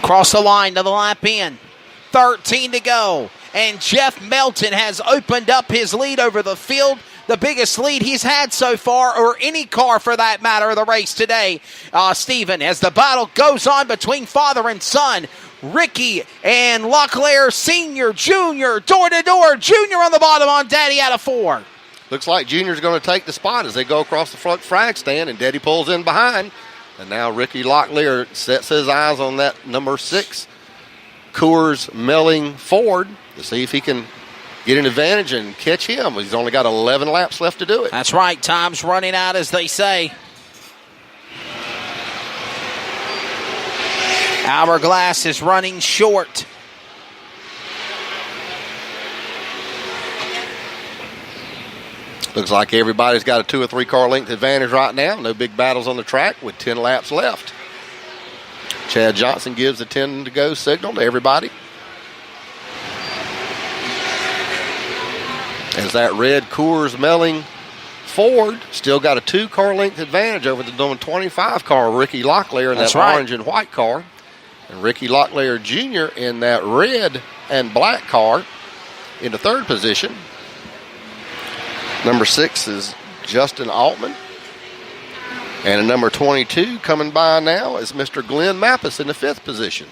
Cross the line to the lap in. 13 to go. And Jeff Melton has opened up his lead over the field. The biggest lead he's had so far, or any car for that matter, of the race today. Stephen, as the battle goes on between father and son, Ricky and Locklear Sr., Jr., door-to-door. Jr. on the bottom on Daddy out of 4. Looks like Junior's going to take the spot as they go across the front flag stand, and Daddy pulls in behind. And now Ricky Locklear sets his eyes on that number 6 Coors Melling Ford to see if he can get an advantage and catch him. He's only got 11 laps left to do it. That's right. Time's running out, as they say. Hourglass is running short. Looks like everybody's got a 2 or 3 car length advantage right now. No big battles on the track with 10 laps left. Chad Johnson gives the 10 to go signal to everybody. As that red Coors Melling Ford still got a 2 car length advantage over the number 25 car, Ricky Locklear, in that orange and white car. And Ricky Locklear Jr. in that red and black car in the 3rd position. Number 6 is Justin Altman. And a number 22 coming by now is Mr. Glenn Mappus in the 5th position.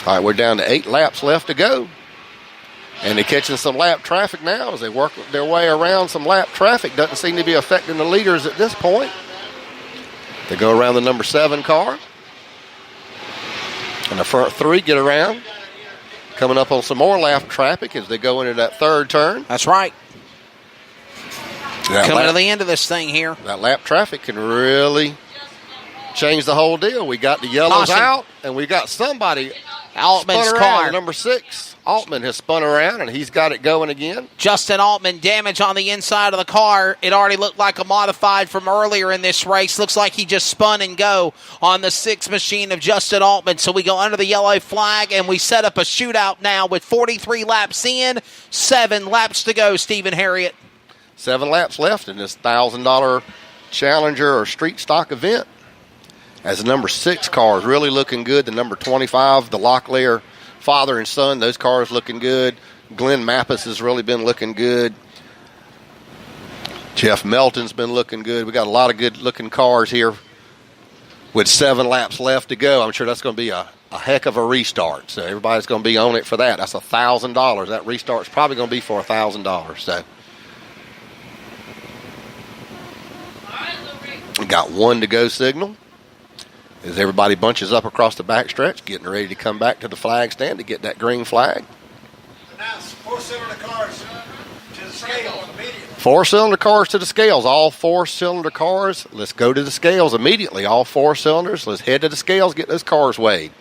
All right, we're down to 8 laps left to go. And they're catching some lap traffic now as they work their way around some lap traffic. Doesn't seem to be affecting the leaders at this point. They go around the number 7 car. And the front 3 get around. Coming up on some more lap traffic as they go into that 3rd turn. That's right. Coming to the end of this thing here. That lap traffic can really change the whole deal. We got the yellows out, and we got somebody Altman's car. Number 6, Altman has spun around, and he's got it going again. Justin Altman, damage on the inside of the car. It already looked like a modified from earlier in this race. Looks like he just spun and go on the 6 machine of Justin Altman. So we go under the yellow flag, and we set up a shootout now with 43 laps in, 7 laps to go, Stephen Harriet. 7 laps left in this $1,000 Challenger or Street Stock event. As the number 6 car is really looking good. The number 25, the Locklear father and son, those cars looking good. Glenn Mappus has really been looking good. Jeff Melton's been looking good. We got a lot of good-looking cars here with 7 laps left to go. I'm sure that's going to be a heck of a restart. So everybody's going to be on it for that. That's $1,000. That restart's probably going to be for $1,000. So we got 1 to go signal as everybody bunches up across the backstretch, getting ready to come back to the flag stand to get that green flag. Announce 4-cylinder cars to the scales immediately. 4-cylinder cars to the scales. All 4-cylinder cars. Let's go to the scales immediately. All 4 cylinders. Let's head to the scales, get those cars weighed.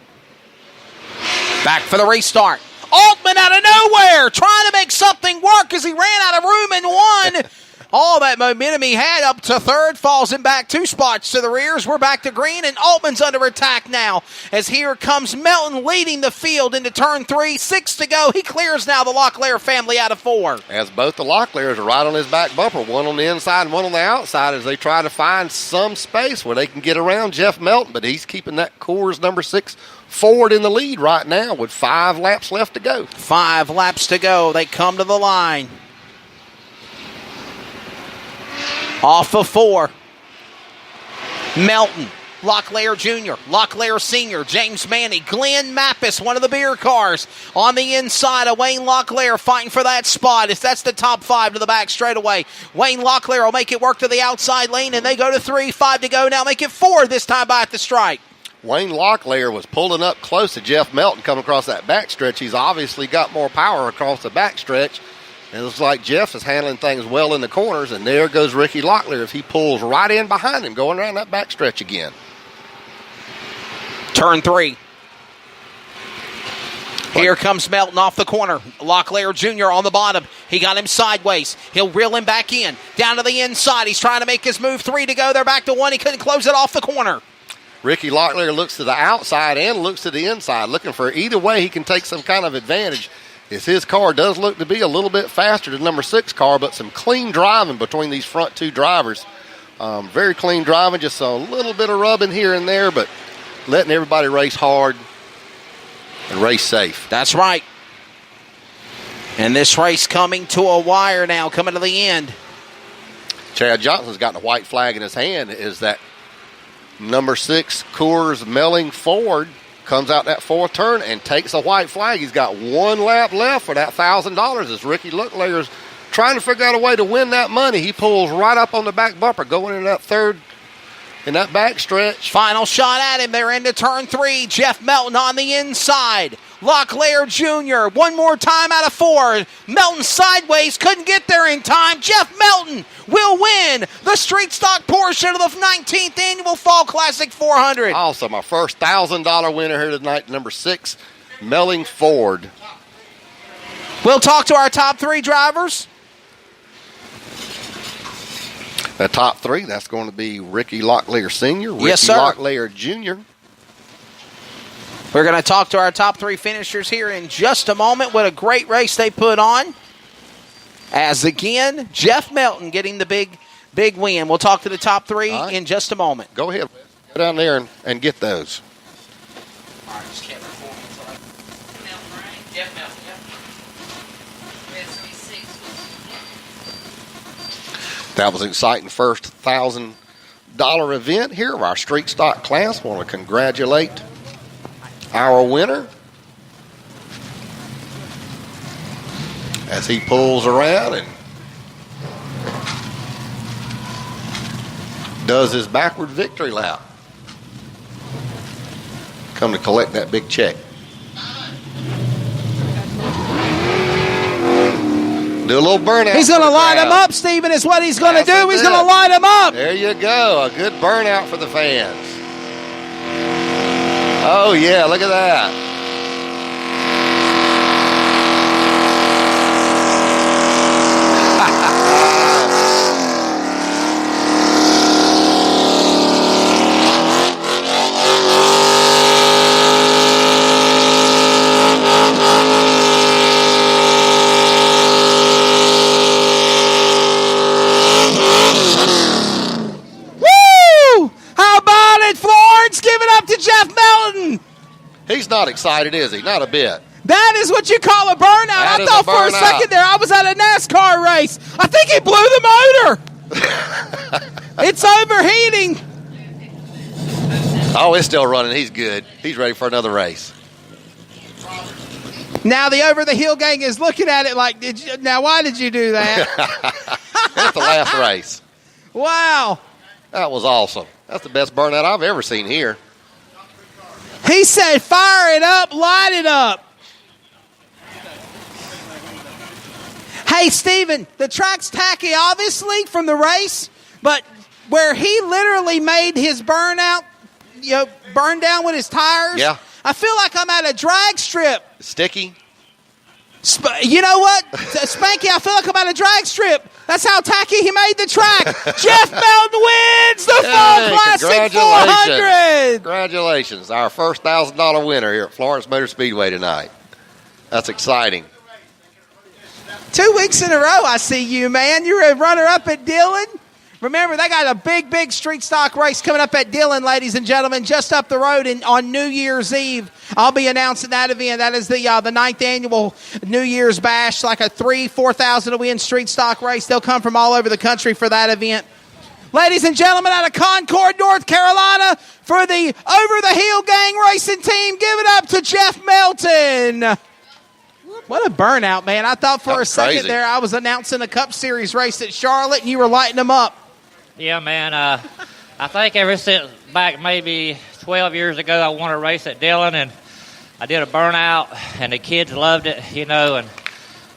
Back for the restart. Altman out of nowhere, trying to make something work as he ran out of room and won. All that momentum he had up to 3rd falls him back 2 spots to the rears. We're back to green, and Altman's under attack now as here comes Melton leading the field into turn 3. 6 to go. He clears now the Locklear family out of 4. As both the Locklears are right on his back bumper, one on the inside and one on the outside as they try to find some space where they can get around Jeff Melton, but he's keeping that Coors number 6 Ford in the lead right now with 5 laps left to go. 5 laps to go. They come to the line. Off of 4. Melton, Locklear Jr., Locklear Sr., James Manny, Glenn Mappus, one of the beer cars. On the inside of Wayne Locklear fighting for that spot. That's the top 5 to the back straightaway. Wayne Locklear will make it work to the outside lane, and they go to 3, 5 to go. Now make it 4 this time by at the stripe. Wayne Locklear was pulling up close to Jeff Melton coming across that backstretch. He's obviously got more power across the backstretch. And it looks like Jeff is handling things well in the corners, and there goes Ricky Locklear as he pulls right in behind him, going around that backstretch again. Turn 3. Here comes Melton off the corner. Locklear Jr. on the bottom. He got him sideways. He'll reel him back in. Down to the inside. He's trying to make his move. 3 to go. They're back to 1. He couldn't close it off the corner. Ricky Locklear looks to the outside and looks to the inside, looking for either way he can take some kind of advantage. As his car does look to be a little bit faster than number 6 car, but some clean driving between these front 2 drivers. Very clean driving, just a little bit of rubbing here and there, but letting everybody race hard and race safe. That's right. And this race coming to a wire now, coming to the end. Chad Johnson's got the white flag in his hand. Is that number 6 Coors Melling Ford comes out that fourth turn and takes a white flag. He's got one lap left for that $1,000 as Ricky Looklayer's trying to figure out a way to win that money. He pulls right up on the back bumper going in that third, in that back stretch. Final shot at him. They're into turn 3. Jeff Melton on the inside. Locklear Jr. one more time out of 4. Melton sideways, couldn't get there in time. Jeff Melton will win the street stock portion of the 19th Annual Fall Classic 400. Also, my first $1,000 winner here tonight, number 6, Melling Ford. We'll talk to our top 3 drivers. The top 3, that's going to be Ricky Locklear Sr., Ricky Yes, sir. Locklear Jr., We're going to talk to our top 3 finishers here in just a moment. What a great race they put on. As again, Jeff Melton getting the big win. We'll talk to the top 3 in just a moment. Go ahead. Go down there and get those. All right, just can't record Jeff Melton, That was an exciting first $1,000 event here of our street stock class. Want to congratulate our winner as he pulls around and does his backward victory lap. Come to collect that big check. Do a little burnout. He's going to light him up, Stephen, is what he's going to do. He's going to light him up. There you go. A good burnout for the fans. Oh, yeah, look at that. Jeff Melton. He's not excited, is he? Not a bit. That is what you call a burnout. I thought for a second there I was at a NASCAR race. I think he blew the motor. It's overheating. Oh, it's still running. He's good. He's ready for another race. Now the Over the Hill gang is looking at it like, now why did you do that? That's the last race. Wow. That was awesome. That's the best burnout I've ever seen here. He said, fire it up, light it up. Hey, Steven, the track's tacky, obviously, from the race, but where he literally made his burnout, burn down with his tires, yeah. I feel like I'm at a drag strip. Sticky. You know what, Spanky, I feel like I'm at a drag strip. That's how tacky he made the track. Jeff Melton wins the Fall Classic 400. Congratulations. Our first $1,000 winner here at Florence Motor Speedway tonight. That's exciting. 2 weeks in a row I see you, man. You're a runner-up at Dillon. Remember, they got a big street stock race coming up at Dillon, ladies and gentlemen, just up the road on New Year's Eve. I'll be announcing that event. That is the 9th annual New Year's Bash, like a 4,000 to win street stock race. They'll come from all over the country for that event. Ladies and gentlemen, out of Concord, North Carolina, for the Over the Hill Gang Racing Team, give it up to Jeff Melton. What a burnout, man. I thought for a second there I was announcing a Cup Series race at Charlotte, and you were lighting them up. Yeah, man. I think ever since back maybe 12 years ago, I won a race at Dillon, and I did a burnout, and the kids loved it, and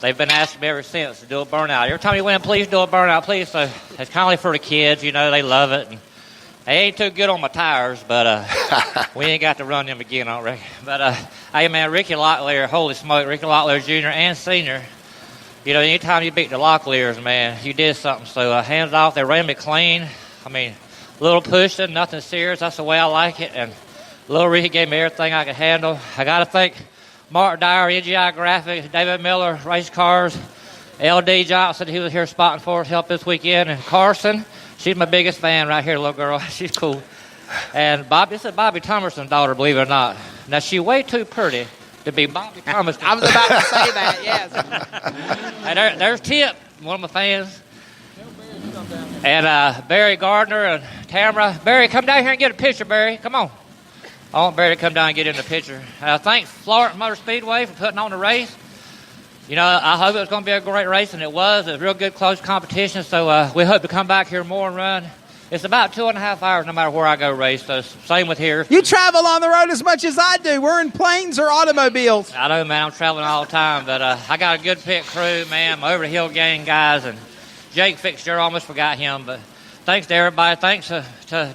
they've been asking me ever since to do a burnout. Every time you win, please do a burnout, please. So it's kind of like for the kids, they love it. And they ain't too good on my tires, but we ain't got to run them again, I don't reckon. But, hey, man, Ricky Locklear, holy smoke, Ricky Locklear Jr. and Sr., anytime you beat the Locklears, man, you did something. So hands off, they ran me clean. I mean, little pushing, nothing serious. That's the way I like it. And little Ricky gave me everything I could handle. I got to thank Mark Dyer, NGI Graphics, David Miller, Race Cars, LD Johnson, he was here spotting for us, help this weekend, and Carson, She's my biggest fan right here, little girl. She's cool. And this is Bobby Thomerson's daughter, believe it or not. Now, she's way too pretty to be Bobby Thomerson. I was about to say that, yes. And there's Tip, one of my fans. And Barry Gardner and Tamara. Barry, come down here and get a picture, Barry. Come on. I want Barry to come down and get in the picture. Thanks, Florence Motor Speedway, for putting on the race. You know, I hope it was going to be a great race, and it was. It was a real good, close competition, so we hope to come back here more and run. It's about 2.5 hours no matter where I go race, so same with here. You travel on the road as much as I do. We're in planes or automobiles. I know, man. I'm traveling all the time, but I got a good pit crew, man. My over-the-hill gang guys, and Jake Fitzgerald, almost forgot him, but thanks to everybody. Thanks to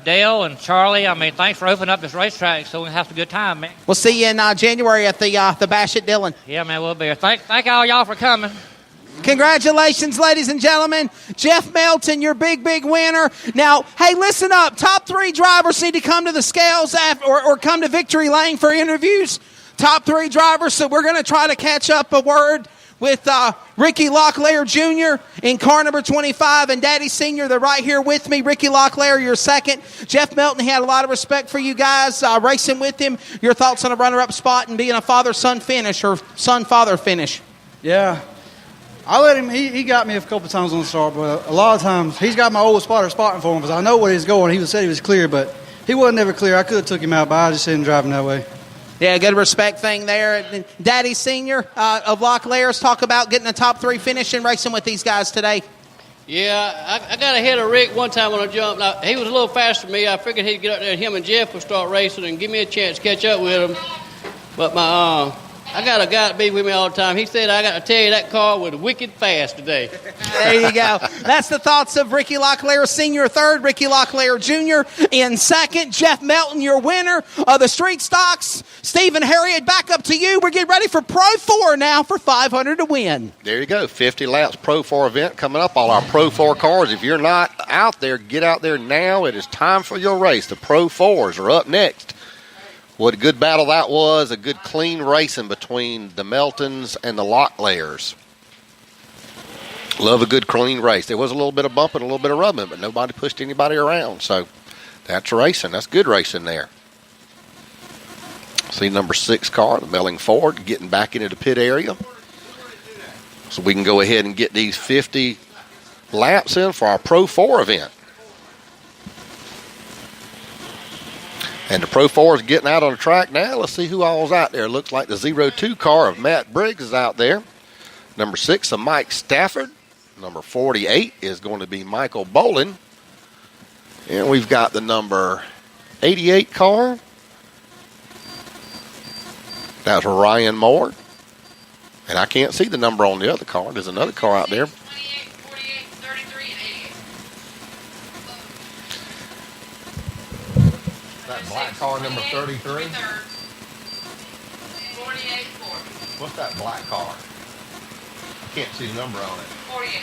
Dale and Charlie. I mean, thanks for opening up this racetrack so we can have a good time, man. We'll see you in January at the Bash at Dillon. Yeah, man, we'll be here. Thank all y'all for coming. Congratulations, ladies and gentlemen. Jeff Melton, your big winner. Now, hey, listen up. Top 3 drivers need to come to the scales or come to Victory Lane for interviews. Top 3 drivers, so we're going to try to catch up a word with Ricky Locklear Jr. in car number 25 and Daddy Sr. They're right here with me. Ricky Locklear, you're second. Jeff Melton, he had a lot of respect for you guys racing with him. Your thoughts on a runner-up spot and being a father-son finish or son-father finish? Yeah. I let him, he got me a couple times on the start, but a lot of times he's got my old spotter spotting for him because I know where he's going. He said he was clear, but he wasn't never clear. I could have took him out, but I just seen him driving that way. Yeah, good respect thing there. Daddy Sr. Of Locklear's talk about getting a top 3 finish and racing with these guys today. Yeah, I got ahead of Rick one time when I jumped. Now, he was a little faster than me. I figured he'd get up there and him and Jeff would start racing and give me a chance to catch up with him. But I got a guy that be with me all the time. He said, I got to tell you, that car was wicked fast today. There you go. That's the thoughts of Ricky Locklear Sr. third, Ricky Locklear Jr. in second. Jeff Melton, your winner of the Street Stocks. Stephen Harriet, back up to you. We're getting ready for Pro 4 now for $500 to win. There you go. 50 laps Pro 4 event coming up. All our Pro 4 cars. If you're not out there, get out there now. It is time for your race. The Pro 4s are up next. What a good battle that was. A good clean racing between the Meltons and the Locklears. Love a good clean race. There was a little bit of bumping, a little bit of rubbing, but nobody pushed anybody around. So that's racing. That's good racing there. See number 6 car, the Melling Ford, getting back into the pit area. So we can go ahead and get these 50 laps in for our Pro 4 event. And the Pro 4 is getting out on the track now. Let's see who all's out there. Looks like the 02 car of Matt Briggs is out there. Number 6 of Mike Stafford. Number 48 is going to be Michael Bolin. And we've got the number 88 car. That's Ryan Moore. And I can't see the number on the other car. There's another car out there. 28, 48, 33, and 88. That black car, number 33. 48, 4. What's that black car? I can't see the number on it. 48.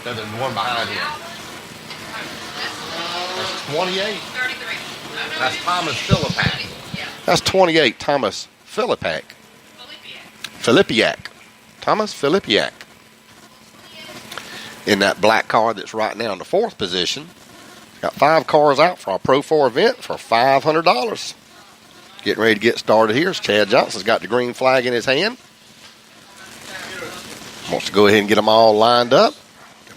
There's one behind him. That's 28. 33. That's Thomas Philippak. Yeah. That's 28, Thomas Philippak. Filipiak. Thomas Filipiak. In that black car that's right now in the 4th position. Got 5 cars out for our Pro 4 event for $500. Getting ready to get started here. Chad Johnson's got the green flag in his hand. Wants to go ahead and get them all lined up.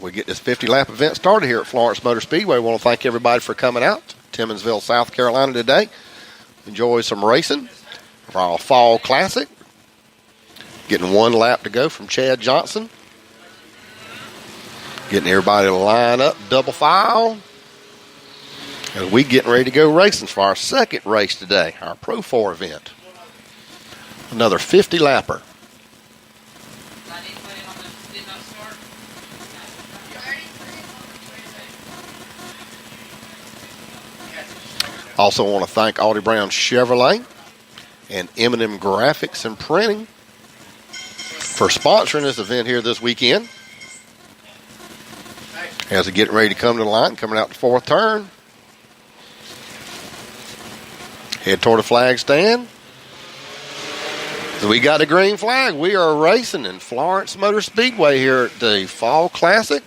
We get this 50-lap event started here at Florence Motor Speedway. We want to thank everybody for coming out to Timmonsville, South Carolina today. Enjoy some racing for our Fall Classic. Getting 1 lap to go from Chad Johnson. Getting everybody to line up, double file. And we getting ready to go racing for our 2nd race today, our Pro 4 event. Another 50-lapper. Also want to thank Audie Brown Chevrolet and M&M Graphics and Printing for sponsoring this event here this weekend. As we getting ready to come to the line, coming out the 4th turn. Head toward the flag stand. So we got a green flag. We are racing in Florence Motor Speedway here at the Fall Classic.